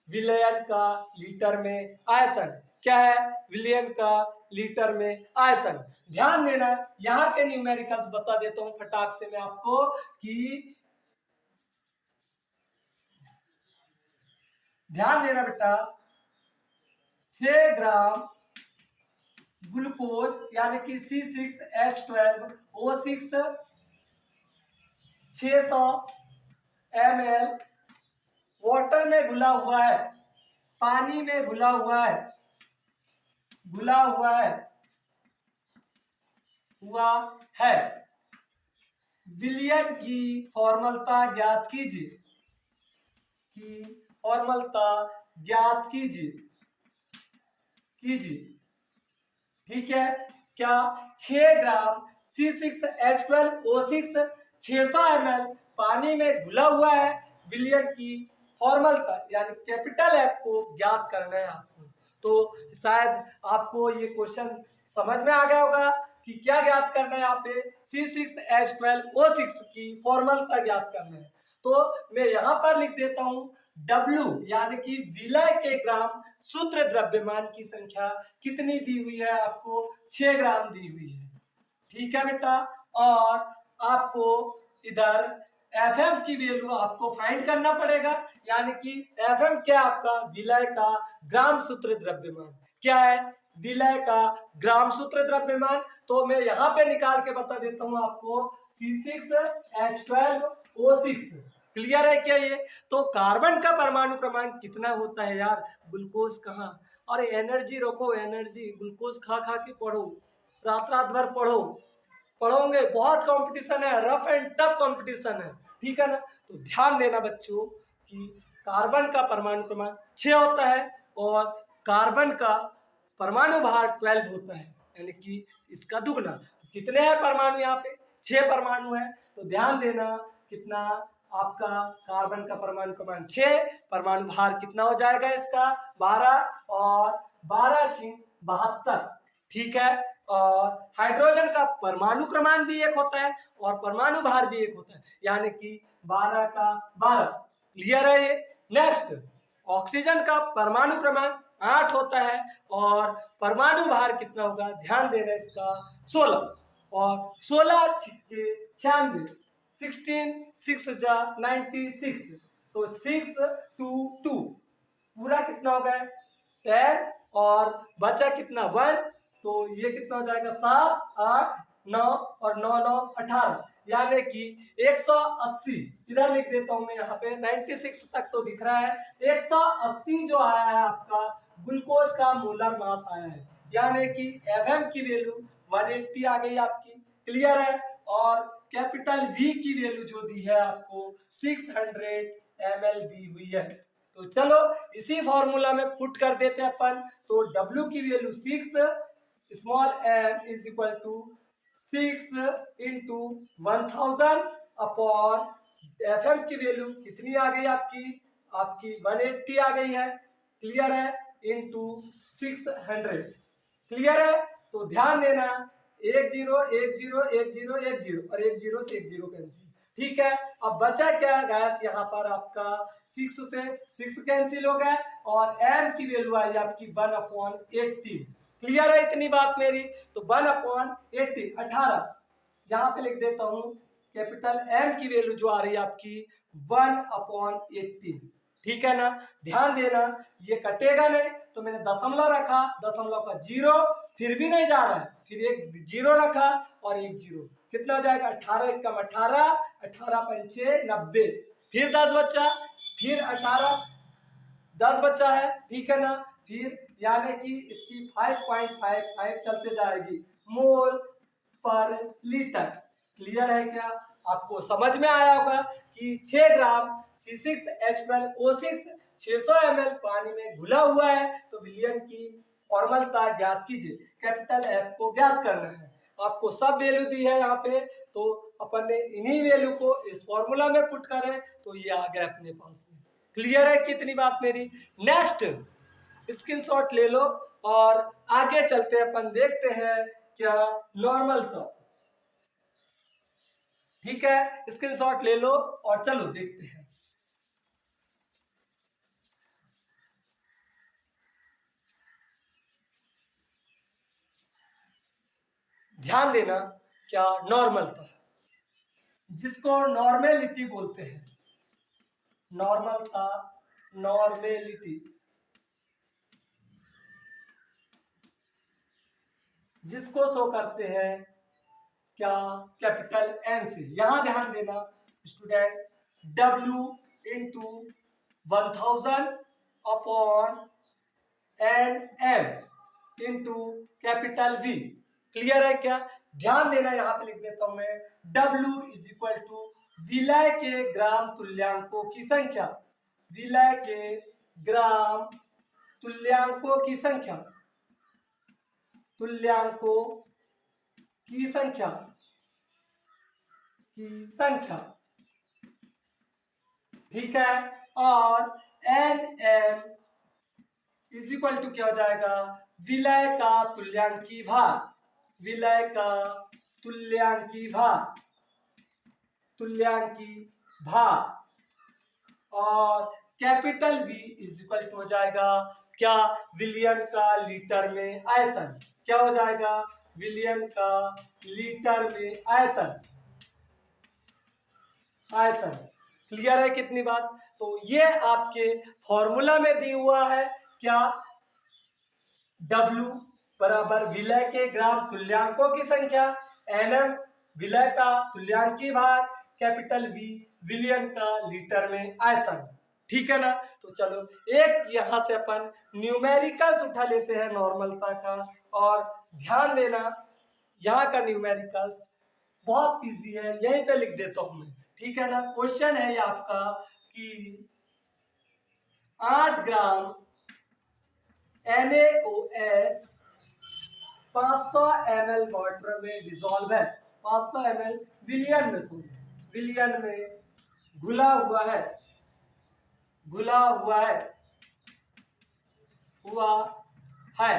विलयन का लीटर में आयतन। क्या है? विलयन का लीटर में आयतन। ध्यान देना, यहाँ के न्यूमेरिकल्स बता देता हूं फटाक से मैं आपको कि ध्यान देना बेटा, 6 ग्राम ग्लूकोज यानी कि C6H12O6 600 ml वाटर में घुला हुआ है, पानी में घुला हुआ है, घुला हुआ है। विलयन की फॉर्मलता ज्ञात कीजिए। की फॉर्मलता ज्ञात कीजिए। ठीक है, क्या 6 ग्राम C6H12O6 600 ml पानी में घुला हुआ है, विलयन की फॉर्मलता यानी कैपिटल एफ को ज्ञात करना है आपको। तो शायद आपको ये क्वेश्चन समझ में आ गया होगा कि क्या ज्ञात करना है, यहाँ पे C6H12O6 की फॉर्मलता ज्ञात करना है। तो मैं यहाँ पर लिख देता हूँ W यानी कि विलय के ग्राम सूत्र द्रव्यमान की संख्या कितनी दी हुई है आपको, 6 ग्राम दी हुई है। ठीक है बेटा, और आपको इधर Fm की वैल्यू आपको फाइंड करना पड़ेगा, यानी कि Fm क्या आपका विलय का ग्राम सूत्र द्रव्यमान क्या है, विलय का ग्राम सूत्र द्रव्यमान। तो मैं यहाँ पे निकाल के बता देता हूँ आपको C6H12O6। क्लियर है क्या ये? तो कार्बन का परमाणु क्रमांक कितना होता है यार, ग्लूकोज कहाँ, अरे एनर्जी रखो, एनर्जी ग्लूकोज खा खा के पढ़ो, रात रात भर पढ़ोगे, बहुत कंपटीशन है, रफ एंड टफ कंपटीशन है, ठीक है ना। तो ध्यान देना बच्चों कि कार्बन का परमाणु क्रमांक 6 होता है और कार्बन का परमाणु भार 12 होता है, यानी कि इसका दुगना। कितने हैं परमाणु, यहाँ पे 6 परमाणु है। तो ध्यान देना कितना आपका कार्बन का परमाणु क्रमांक 6, परमाणु भार कितना हो जाएगा इसका 12 और 12 × 72। ठीक है, और हाइड्रोजन का परमाणु क्रमांक भी एक होता है और परमाणु भार भी एक होता है, यानी कि 12 का 12। क्लियर है ये? नेक्स्ट, ऑक्सीजन का परमाणु क्रमांक 8 होता है और परमाणु भार कितना होगा, ध्यान देना इसका 16, और 16 छिक्के 96, 16 6 जा 96, तो 6 2 2 पूरा कितना हो गया 10 और बचा कितना 1, तो ये कितना हो जाएगा 7 8 9 और 9 9 18, यानी कि 180। इधर लिख देता हूं मैं, यहाँ पे 96 तक तो दिख रहा है, 180 जो आया है आपका ग्लूकोज का मोलर मास आया है, यानी कि Fm की वैल्यू 180 आ गई आपकी। क्लियर है? और कैपिटल V की वैल्यू जो दी है आपको 600 ml दी हुई है। तो चलो इसी फॉर्मूला में पुट कर देते हैं अपन। तो W की value 6, small m is equal to 6 into 1000 upon Fm की वैल्यू कितनी आ गई आपकी 180 आ गई है। क्लियर है? इंटू 600। क्लियर है? तो ध्यान देना 1 0 1 0 1 0 1 0 और 1 0 से 1 0 कैंसिल। ठीक है, अब बचा क्या गैस, यहाँ पर आपका 6 से 6 कैंसिल हो गया और m की वैल्यू आई आपकी 1/18। क्लियर है इतनी बात मेरी? तो 1/18 18, यहाँ पे लिख देता हूँ कैपिटल M की वैल्यू जो आ रही है आपकी 1/18। ठीक है ना? ध्यान देना ये कटेगा नहीं, तो मैंने दशमलव रखा, दशमलव का 0, फिर भी नहीं जा रहा है, फिर एक 0 रखा और एक 0, कितना हो जाएगा 18 एकम 18, 18 पंचे 90, फिर 10 बच्चा, फिर 18 10 बच्चा है। ठीक है ना? फिर यानी कि इसकी 5.55 चलते जाएगी मोल पर लीटर। क्लियर है क्या? आपको समझ में आया होगा कि 6 ग्राम C6H12O6 600 ml पानी में घुला हुआ है, तो विलयन की फॉर्मलता ज्ञात कीजिए, कैपिटल F को ज्ञात करना है। आपको सब वैल्यू दी है यहाँ पे, तो अपन ने इन्हीं वैल्यू को इस फॉर्मूला में पुट करें तो ये आ गया अपने पास में। क्लियर है कितनी बात मेरी? नेक्स्ट स्क्रीनशॉट ले लो और आगे चलते हैं, अपन देखते हैं क्या नॉर्मल था। ठीक है, स्क्रीनशॉट ले लो और चलो देखते हैं। ध्यान देना क्या नॉर्मल था, जिसको नॉर्मेलिटी बोलते हैं, नॉर्मल था, नॉर्मेलिटी, जिसको शो करते हैं क्या कैपिटल N से। यहां ध्यान देना student, W into 1000 upon NM into capital V। Clear है क्या? ध्यान देना, यहां पे लिख देता हूं मैं W इज इक्वल टू विलय के ग्राम तुल्यांकों की संख्या। विलय के ग्राम तुल्यांकों की संख्या, तुल्यांकों की संख्या, ठीक है। और N M is equal to क्या हो जाएगा, विलय का तुल्यांकी भार, विलय का तुल्यांकी भार, तुल्यांकी भार। और capital V is equal to हो जाएगा क्या, विलियन का लीटर में आयतन, क्या हो जाएगा, विलियन का लीटर में आयतन, आयतन। क्लियर है कितनी बात। तो ये आपके फॉर्मूला में दी हुआ है क्या, W बराबर विलय के ग्राम तुल्यांकों की संख्या, NM विलय का तुल्यांकी भार, कैपिटल V विलियन का लीटर में आयतन। ठीक है ना। तो चलो एक यहां से अपन न्यूमेरिकल्स उठा लेते हैं नॉर्मलता का, और ध्यान देना यहाँ का न्यूमेरिकल्स बहुत इजी है, यहीं पे लिख देता हूं मैं। ठीक है ना। क्वेश्चन है ये आपका कि 8 ग्राम NaOH 500 ml वाटर में डिसॉल्व है, 500 ml विलियन में, विलियन में घुला हुआ है, घुला हुआ है।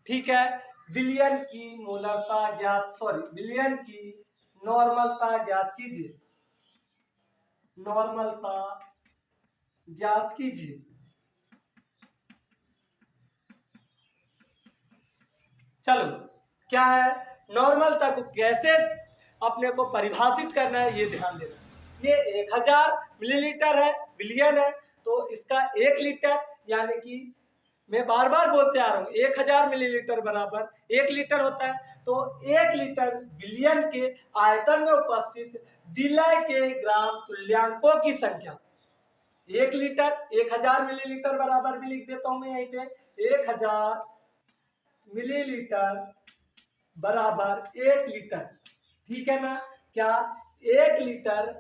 ठीक है। विलियन की मोलरता ज्ञात, विलियन की नॉर्मलता ज्ञात कीजिए, नॉर्मलता ज्ञात कीजिए। चलो क्या है, नॉर्मलता को कैसे अपने को परिभाषित करना है ये ध्यान देना। ये 1000 मिलीलीटर है, विलियन है, तो इसका 1 लीटर, यानी कि मैं बार बार बोलते आ रहा हूँ 1000 मिलीलीटर बराबर 1 लीटर होता है। तो 1 लीटर विलियन के आयतन में उपस्थित विलय के ग्राम तुल्यांकों की संख्या, 1 लीटर 1000 मिलीलीटर बराबर भी लिख देता हूं मैं यहीं पे, 1000 मिलीलीटर बराबर 1 लीटर। ठीक है ना। क्या 1 लीटर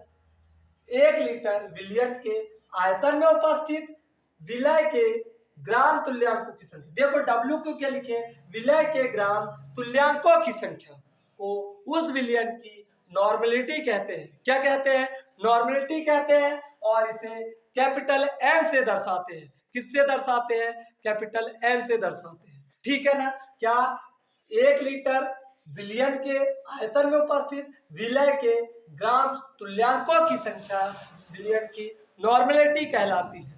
विलियन के आयतन में उपस्थित विलय के ग्राम तुल्यांकों की संख्या, देखो W को क्या लिखे, विलय के ग्राम तुल्यांकों की संख्या को उस विलयन की नॉर्मलिटी कहते हैं। क्या कहते हैं, नॉर्मलिटी कहते हैं। और इसे कैपिटल N से दर्शाते हैं, किससे दर्शाते हैं, कैपिटल N से दर्शाते हैं। ठीक है ना। क्या 1 लीटर विलियन के आयतन में उपस्थित विलय के ग्राम तुल्यांकों की संख्या विलियन की नॉर्मलिटी कहलाती है।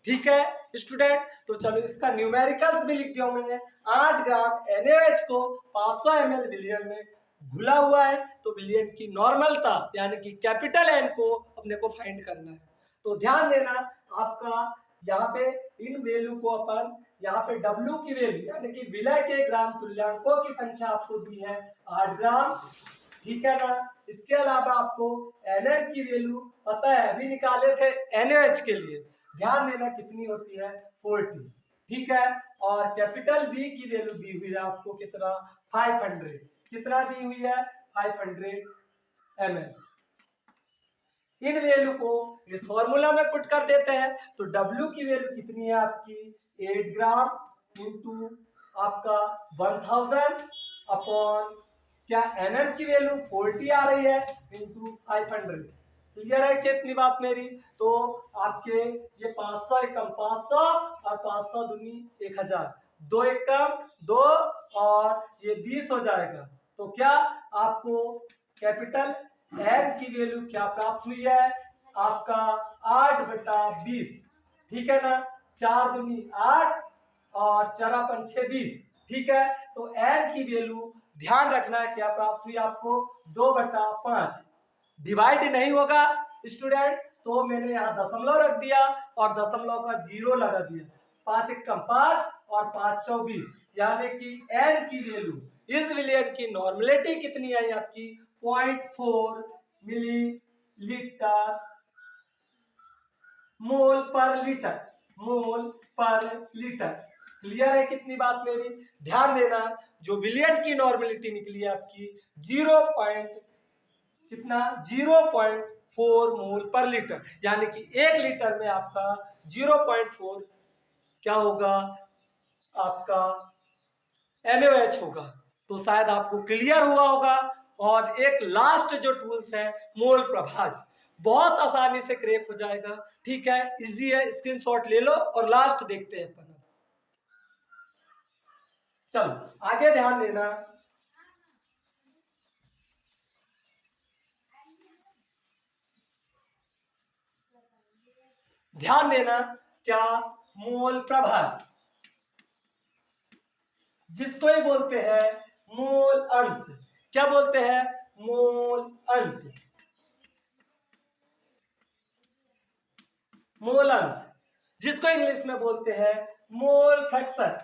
ठीक है स्टूडेंट। तो चलो इसका न्यूमेरिकल्स भी लिख दिया मैंने, 8 ग्राम NaOH को 500 ml विलियन में घुला हुआ है, तो विलियन की नॉर्मलता यानी कि कैपिटल N को अपने को फाइंड करना है। तो ध्यान देना आपका यहाँ पे इन वैल्यू को अपन यहाँ पे W की वैल्यू यानी कि विलय के ग्राम तुल्यांकों की संख्या आपको दी है 8 ग्राम। ठीक है ना। इसके अलावा आपको NM की वैल्यू पता है, अभी निकाले थे NaOH के लिए, ध्यान देना कितनी होती है 40। ठीक है। और कैपिटल V की वैल्यू दी हुई है आपको कितना, 500, कितना दी हुई है 500 ml। इन वैल्यू को इस फॉर्मूला में पुट कर देते हैं, तो W की वैल्यू कितनी है आपकी 8 ग्राम इंटू आपका 1000 अपॉन क्या NM की वैल्यू 40 आ रही है इंटू 500। क्लियर है कितनी बात मेरी। तो आपके ये 500 एकम 500 और 500 दूनी 1000, 2 एकम 2 और ये 20 हो जाएगा। तो क्या आपको कैपिटल N की वैल्यू क्या प्राप्त हुई है आपका 8/20। ठीक है ना। 4 दूनी 8 और 4 पंछे 20। ठीक है। तो N की वैल्यू ध्यान रखना है क्या प्राप्त हुई आपको 2/5। डिवाइड नहीं होगा स्टूडेंट, तो मैंने यहाँ दशमलव रख दिया और दशमलव का 0 लगा दिया, 5 एकम 5 और 5 24, यानी कि N की वैल्यू इस विलियन की नॉर्मलिटी कितनी आई आपकी 0.4 मिलीलीटर मोल पर लीटर, मोल पर लीटर। क्लियर है कितनी बात मेरी। ध्यान देना जो विलियन की नॉर्मलिटी निकली है आपकी 0. कितना 0.4 मोल पर लीटर, यानी कि 1 लीटर में आपका 0.4 क्या होगा, आपका NaOH होगा। तो शायद आपको क्लियर हुआ होगा। और एक लास्ट जो टूल्स है मोल प्रभाज, बहुत आसानी से क्रैक हो जाएगा, ठीक है, इजी है, स्क्रीनशॉट ले लो और लास्ट देखते हैं अपन। चलो आगे ध्यान देना, ध्यान देना, क्या मोल प्रभाज, जिसको ही बोलते हैं मोल अंश। क्या बोलते हैं, मोल अंश, मोल अंश, जिसको इंग्लिश में बोलते हैं मोल फ्रैक्शन,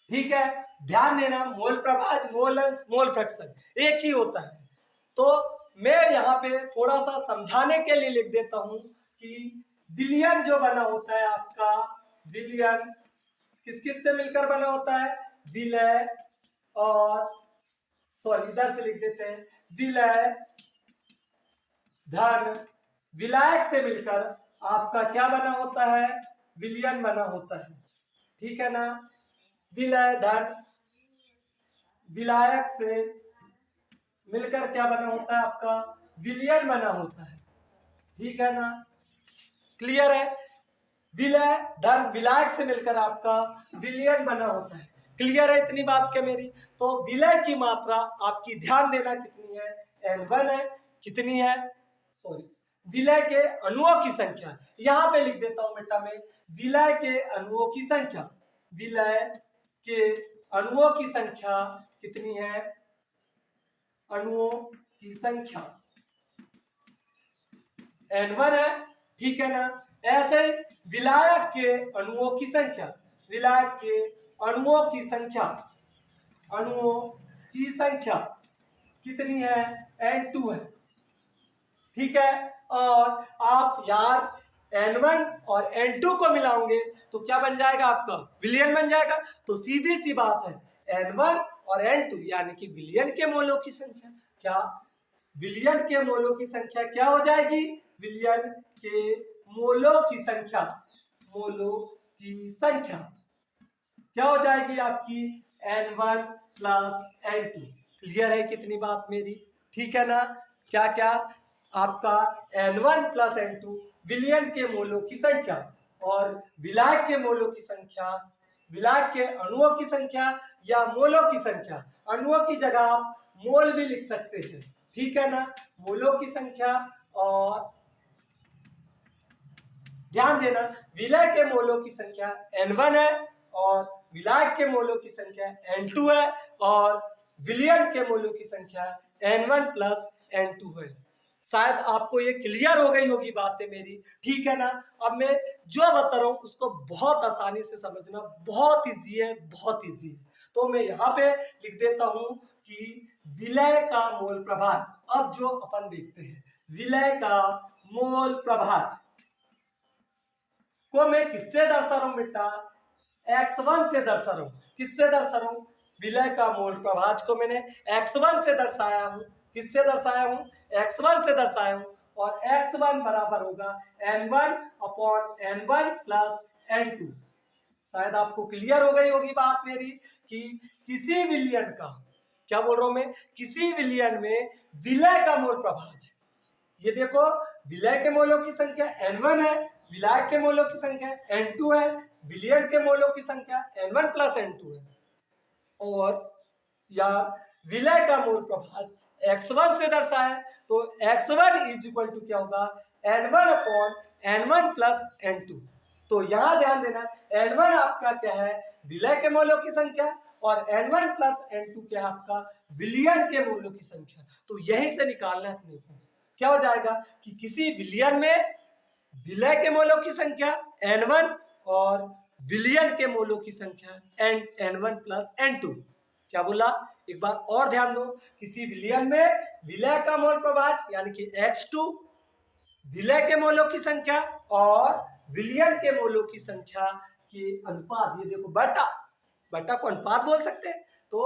ठीक है। ध्यान देना, मोल प्रभाज, मोल अंश, मोल फ्रैक्शन एक ही होता है। तो मैं यहाँ पे थोड़ा सा समझाने के लिए लिख देता हूं कि विलयन जो बना होता है आपका, विलयन किस किस से मिलकर बना होता है, विलय और, सॉरी इधर से लिख देते हैं, विलय धन विलायक से मिलकर आपका क्या बना होता है, विलयन बना होता है, ठीक है ना। विलय धन विलायक से मिलकर क्या बना होता है, आपका विलयन बना होता है, ठीक है ना, क्लियर है। विलय धन विलायक से मिलकर आपका विलयन बना होता है, क्लियर है इतनी बात क्या मेरी। तो विलय की मात्रा आपकी ध्यान देना कितनी है, N1 है, कितनी है, सॉरी विलय के अणुओं की संख्या, यहां पे लिख देता हूं बेटा मैं, विलय के अणुओं की संख्या, विलय के अणुओं की संख्या कितनी है, अणुओं की संख्या N1 है, ठीक है ना। ऐसे विलायक के अणुओं की संख्या, विलायक के अणुओं की संख्या, अणुओं की संख्या कितनी है, N2 है, ठीक है। और आप यार N1 और N2 को मिलाओगे तो क्या बन जाएगा, आपका विलयन बन जाएगा। तो सीधी सी बात है, N1 और N2 यानी कि विलयन के मोलों की संख्या, क्या विलयन के मोलों की संख्या क्या हो जाएगी, विलयन के मोलों की संख्या, मोलों की संख्या क्या हो जाएगी आपकी, N1 प्लस N2। क्लियर है कितनी बात मेरी, ठीक है ना। क्या क्या, आपका N1 प्लस N2 विलयन के मोलों की संख्या और विलायक के मोलों की संख्या, विलायक के अणुओं की संख्या या मोलों की संख्या, अणुओं की जगह आप मोल भी लिख सकते हैं, ठीक है ना, मोलों की संख्या। और ध्यान देना, विलय के मोलों की संख्या N1 है और विलायक के मोलों की संख्या N2 है और विलयन के मोलों की संख्या N1 प्लस N2 है। शायद आपको ये क्लियर हो गई होगी बातें मेरी, ठीक है ना। अब मैं जो बता रहा हूं उसको बहुत आसानी से समझना, बहुत इजी है, बहुत इजी है। तो मैं यहाँ पे लिख देता हूं कि विलय का मोल प्रभाज। अब जो अपन देखते हैं विलय का मोल प्रभाज को मैं किससे दर्शा रहा हूं बेटा, X1 से दर्शा रहा हूं। किससे दर्शा रहा हूं, विलय का मोल प्रभाज को मैंने X1 से दर्शाया हूं। किससे दर्शाया हूं, X1 से दर्शाया हूं। और X1 बराबर होगा N1 upon N1 plus N2। शायद आपको क्लियर हो गई होगी बात मेरी कि किसी विलयन का, क्या बोल रहा हूं मैं, किसी विलयन में विलय का मोल प्रभाज, ये देखो विलय के मोलों की संख्या N1 है, विलायक के मोलों की संख्या N2 है, विलयन के मोलों की संख्या N1 प्लस N2 है। और या विलय का मोल प्रभाज X1 से दर्शाया है तो X1 इज इक्वल टू क्या होगा, N1 upon N1 plus N2। तो यहां ध्यान देना, N1 आपका क्या है, विलय के मोलों की संख्या और N1 प्लस N2 क्या है, आपका विलयन के मोलों की संख्या। तो यही से निकालना है अपने को, क्या हो जाएगा कि किसी विलयन में विलय के मोलों की संख्या N1 और विलयन के मोलों की संख्या N1 प्लस N2। क्या बोला, एक बार और ध्यान दो, किसी विलयन में विलय का मोल प्रभाज यानी कि X2, विलय के मोलों की संख्या और विलयन के मोलों की संख्या के अनुपात, ये देखो बटा, बटा को अनुपात बोल सकते हैं। तो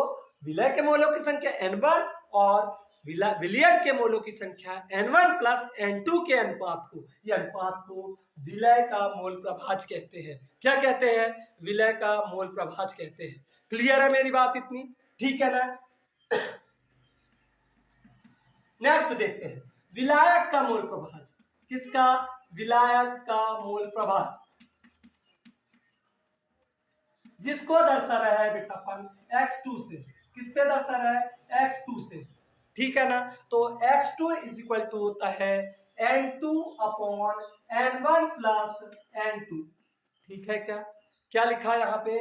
विलय के मोलों की संख्या N1 और विलयन के मोलों की संख्या N1 प्लस N2 के अनुपात को, ये अनुपात को विलय का मोल प्रभाज कहते हैं। क्या कहते हैं? विलय का मोल प्रभाज कहते हैं। क्लियर है मेरी बात इतनी? ठीक है ना? नेक्स्ट देखते हैं विलायक का मोल प्रभाज। किसका? विलायक का मोल प्रभाज, जिसको दर्शा रहा है बेटा अपन x2 से। किससे दर्शा रहा है? x2 से। ठीक है ना? तो x2 इज इक्वल टू होता है N2 upon N1 plus N2। ठीक है क्या? क्या लिखा है यहाँ पे?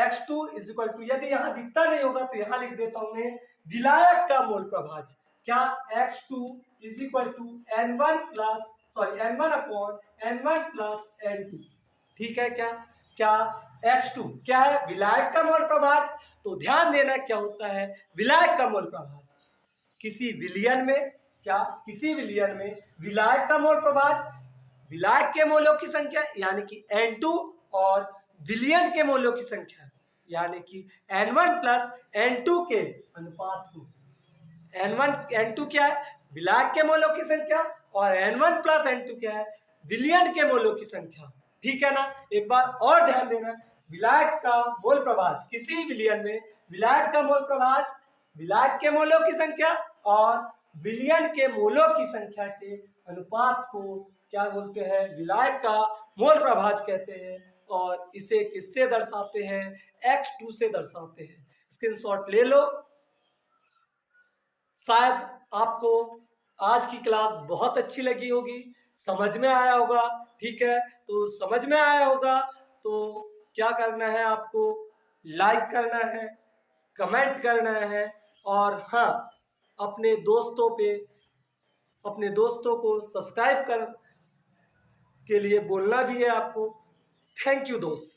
x2 इज इक्वल टू, यदि यहाँ दिखता नहीं होगा तो यहाँ लिख देता हूं मैं, विलायक का मोल प्रभाज। क्या? x2 is equal to N1 upon N1 plus N2। ठीक है क्या? क्या x2 क्या है? विलायक का मोल प्रभाज। तो ध्यान देना क्या होता है विलायक का मोल प्रभाज? किसी विलयन में, क्या किसी विलयन में विलायक का मोल प्रभाज विलायक के मोलों की संख्या यानी कि N2 और विलयन के मोलों की संख्या यानी कि N1 प्लस N2 के अनुपात को। N2 क्या है? विलायक के मोलों की संख्या, और N1 प्लस N2 क्या है? विलयन के मोलों की संख्या। ठीक है ना? एक बार और ध्यान देना, विलायक का मोल प्रभाज, किसी विलयन में विलायक का मोल प्रभाज विलायक के मोलों की संख्या और विलयन के मोलों की संख्या के अनुपात को क्या बोलते हैं? विलायक का मोल प्रभाज कहते हैं। और इसे किससे दर्शाते हैं? x2 से दर्शाते हैं। स्क्रीनशॉट ले लो। शायद आपको आज की क्लास बहुत अच्छी लगी होगी, समझ में आया होगा। ठीक है, तो समझ में आया होगा तो क्या करना है आपको? लाइक करना है, कमेंट करना है, और हाँ, अपने दोस्तों को सब्सक्राइब कर के लिए बोलना भी है आपको। थैंक यू दोस्त।